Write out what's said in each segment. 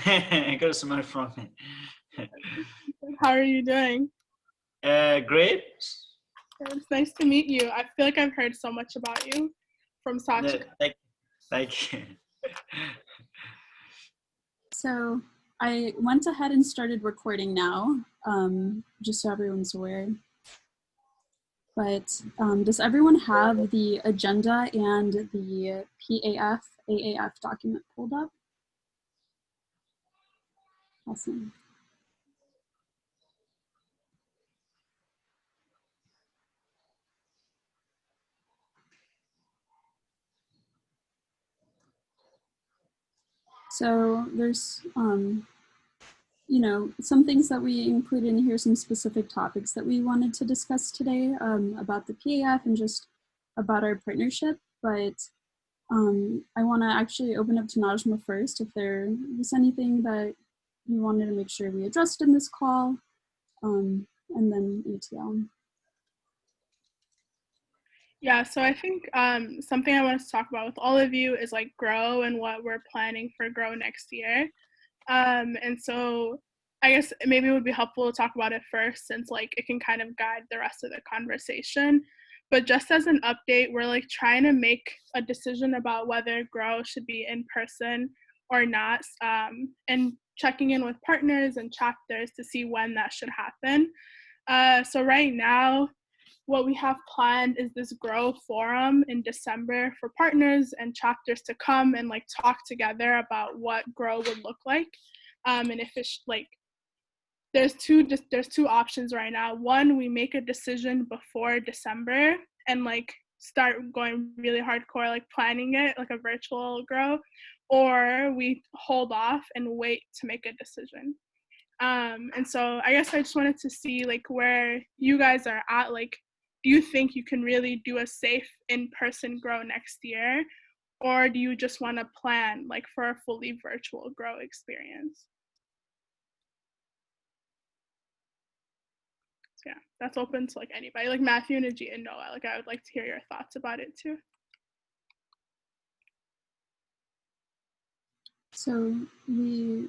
I got a smile from it. How are you doing? Great. It's nice to meet you. I feel like I've heard so much about you from Sachi. Thank you. So I went ahead and started recording now, just so everyone's aware. But does everyone have the agenda and the AAF document pulled up? Awesome. So there's, some things that we included in here, some specific topics that we wanted to discuss today about the PAF and just about our partnership. But I want to actually open up to Najma first, if there was anything that you wanted to make sure we addressed in this call, and then ATL. Yeah, so I think something I want to talk about with all of you is like Grow and what we're planning for Grow next year. And so I guess maybe it would be helpful to talk about it first, since like it can kind of guide the rest of the conversation. But just as an update, we're like trying to make a decision about whether Grow should be in person or not, and checking in with partners and chapters to see when that should happen. So right now, what we have planned is this Grow forum in December for partners and chapters to come and like talk together about what Grow would look like. And if it's like, there's two options right now. One, we make a decision before December and like start going really hardcore, like planning it like a virtual Grow, or we hold off and wait to make a decision. And so I guess I just wanted to see like where you guys are at. Like, do you think you can really do a safe in-person Grow next year? Or do you just want to plan like for a fully virtual Grow experience? So yeah, that's open to like anybody, like Matthew, Najee, and Noah. Like I would like to hear your thoughts about it too. So we,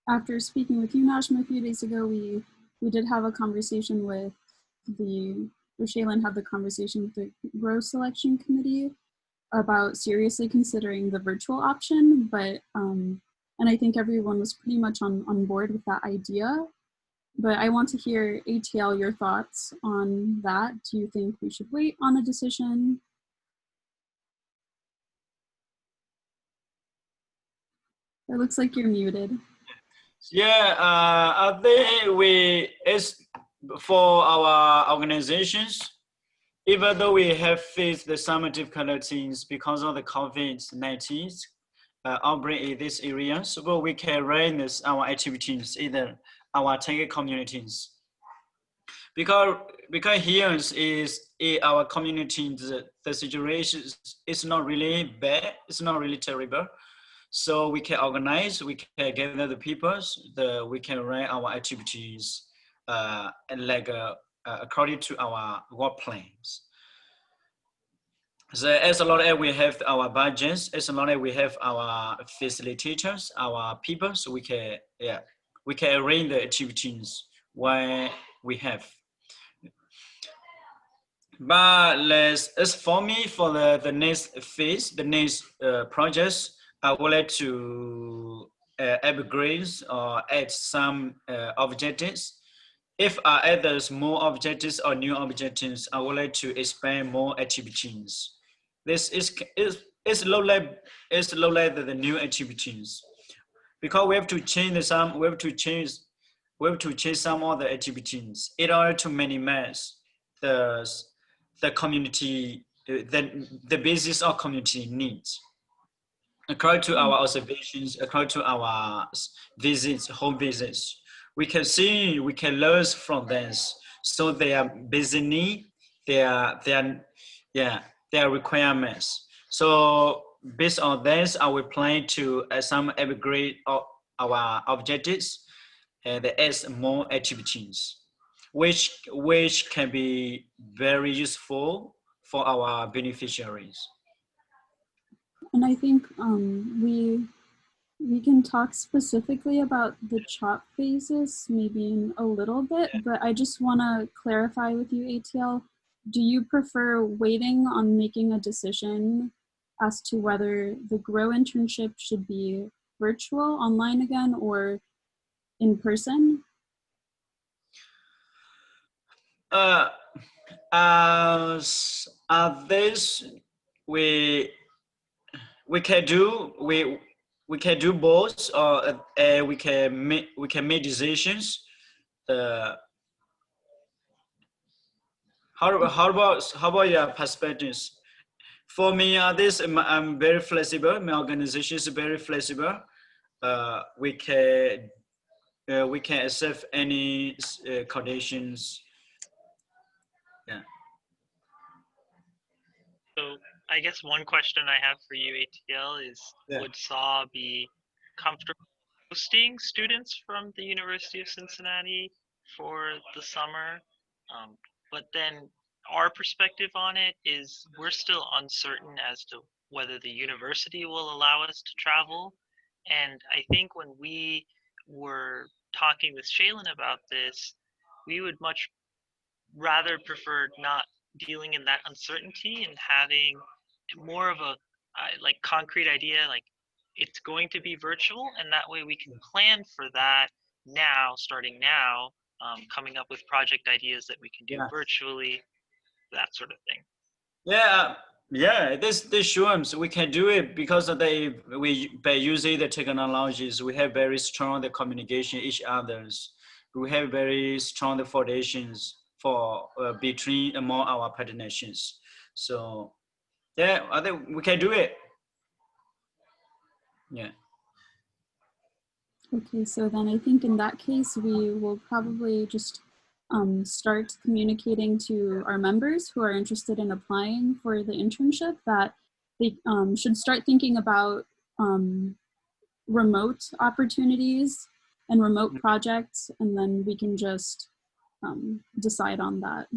after speaking with you, Najma, a few days ago, we did have a conversation with Shaylin had the conversation with the Grow Selection Committee about seriously considering the virtual option, but, and I think everyone was pretty much on board with that idea. But I want to hear, ATL, your thoughts on that. Do you think we should wait on a decision? It looks like you're muted. Yeah, I think it's for our organizations, even though we have faced some difficulties because of the COVID-19 outbreak in this area, so we can run our activities in our target communities. Because here is in our community, the situation is not really bad, it's not really terrible. So we can organize, we can gather the people, we can run our activities and like according to our work plans. So as long as we have our budgets, as long as we have our facilitators, our people, so we can arrange the activities when we have. But as for me, for the next phase, the next projects, I would like to upgrade or add some objectives. If I add those more objectives or new objectives, I would like to expand more activities. This is low level the new activities, because we have to change some other activities in order to minimize the community, the basis of community needs. According to our observations, according to our visits, home visits, we can learn from this. So their basic need, their requirements. So based on this, I will plan to some upgrade of our objectives and add more activities, which can be very useful for our beneficiaries. And I think We can talk specifically about the CHOP phases maybe in a little bit, but I just want to clarify with you, ATL. Do you prefer waiting on making a decision as to whether the GROW internship should be virtual, online again, or in person? This we we can do we can do both, or we can make decisions. Uh, how about your perspectives? For me, this I'm very flexible. My organization is very flexible. We can accept any conditions. Yeah. So I guess one question I have for you, ATL, is Yeah. would SAW be comfortable hosting students from the University of Cincinnati for the summer? But then our perspective on it is we're still uncertain as to whether the university will allow us to travel. And I think when we were talking with Shaylin about this, we would much rather prefer not dealing in that uncertainty and having more of a like concrete idea, like it's going to be virtual, and that way we can plan for that now, starting now, coming up with project ideas that we can do Yeah. virtually, that sort of thing. Yeah, this shows we can do it because of by using the technologies, we have very strong the communication each others. We have very strong the foundations for between among our partnerships. So yeah, I think we can do it. Yeah. Okay, so then I think in that case, we will probably just start communicating to our members who are interested in applying for the internship that they should start thinking about remote opportunities and remote projects, and then we can just decide on that.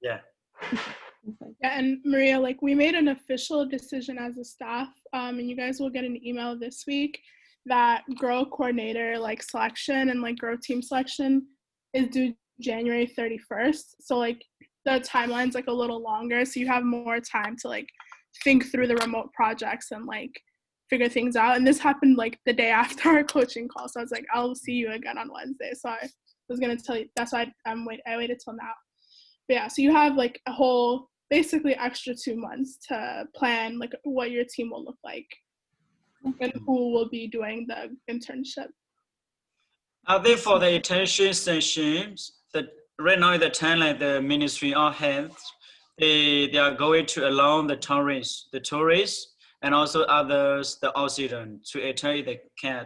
Yeah. Perfect. Yeah, and Maria, like we made an official decision as a staff, and you guys will get an email this week that GROW coordinator like selection and like GROW team selection is due January 31st. So like the timeline's like a little longer, so you have more time to like think through the remote projects and like figure things out. And this happened like the day after our coaching call, so I was like, I'll see you again on Wednesday. So I was gonna tell you, that's why I waited till now. But yeah, so you have like a whole basically extra 2 months to plan like what your team will look like and who will be doing the internship. I think for the internship sessions, right now the Thailand, the Ministry of Health, they are going to allow the tourists and also others, the residents, to enter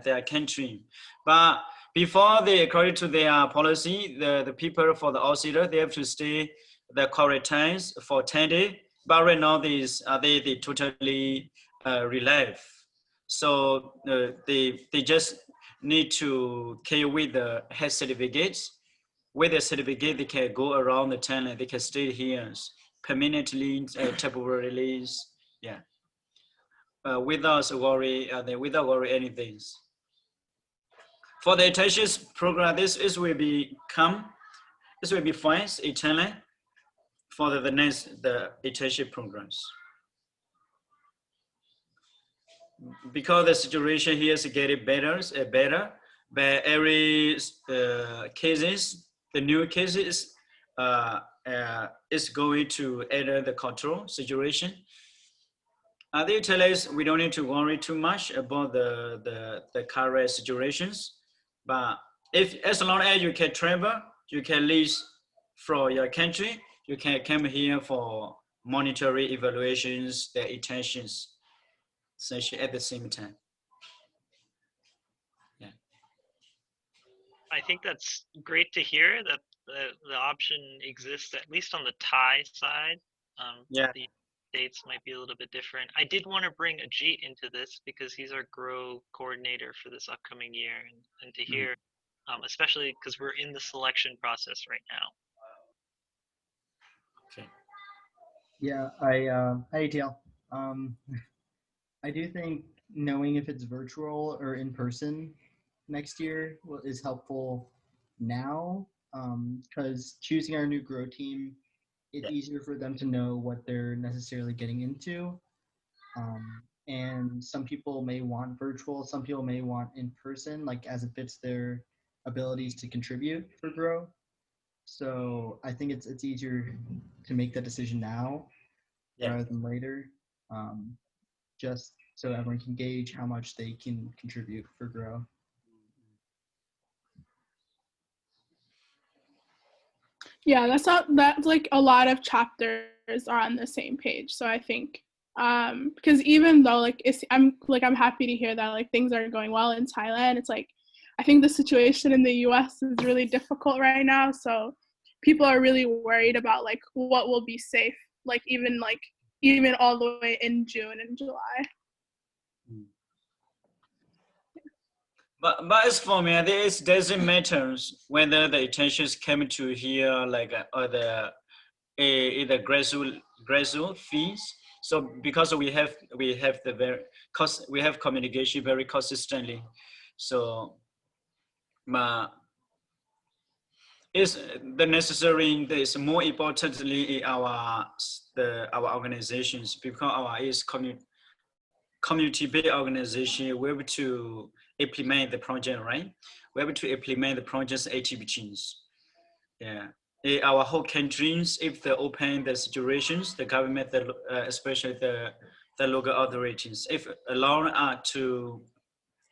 their country. But before they, according to their policy, the people for the residents, they have to stay the quarantines for 10 days. But right now, they totally relieve. So they just need to carry with the health certificates. With the certificate, they can go around the town and they can stay here permanently, temporarily. Yeah, without worry anything. For the internship program, this will be fine eternally for the next the internship programs. Because the situation here is getting better, but every cases, the new cases is going to enter the control situation. They tell us we don't need to worry too much about the current situations, but if as long as you can travel, you can leave from your country, you can come here for monetary evaluations, the intentions, essentially at the same time. Yeah. I think that's great to hear that the option exists, at least on the Thai side. Yeah. The States might be a little bit different. I did want to bring Ajit into this because he's our GROW coordinator for this upcoming year, and to hear, especially because we're in the selection process right now. Okay. Yeah, hi, TL. I do think knowing if it's virtual or in person next year is helpful now, because choosing our new grow team, it's easier for them to know what they're necessarily getting into. And some people may want virtual, some people may want in person, like as it fits their abilities to contribute for grow. So I think it's easier to make that decision now rather than later, just so everyone can gauge how much they can contribute for grow. Yeah, that's like a lot of chapters are on the same page. So I think because even though like I'm happy to hear that like things are going well in Thailand, it's like I think the situation in the US is really difficult right now. So people are really worried about like what will be safe, like even all the way in June and July. But as for me, it doesn't matter whether the intentions came to here like or the either gradual fees. So because we have the we have communication very consistently. So is the necessary is more importantly in our organizations, because our is community-based organization. We're able to implement the project, right? We're able to implement the project's activities. Yeah. In our whole countries, if they open the situations, the government, especially the local authorities, if allow us to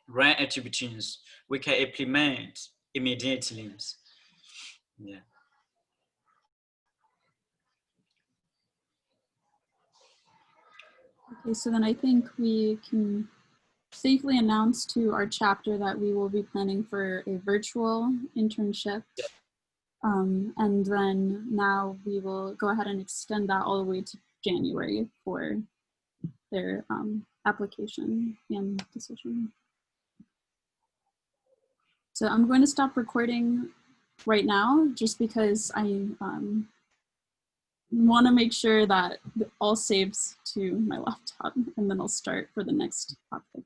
run activities, we can implement immediately. Yeah. Okay, so then I think we can safely announce to our chapter that we will be planning for a virtual internship. And then now we will go ahead and extend that all the way to January for their application and decision. So I'm going to stop recording right now just because I want to make sure that all saves to my laptop, and then I'll start for the next topic.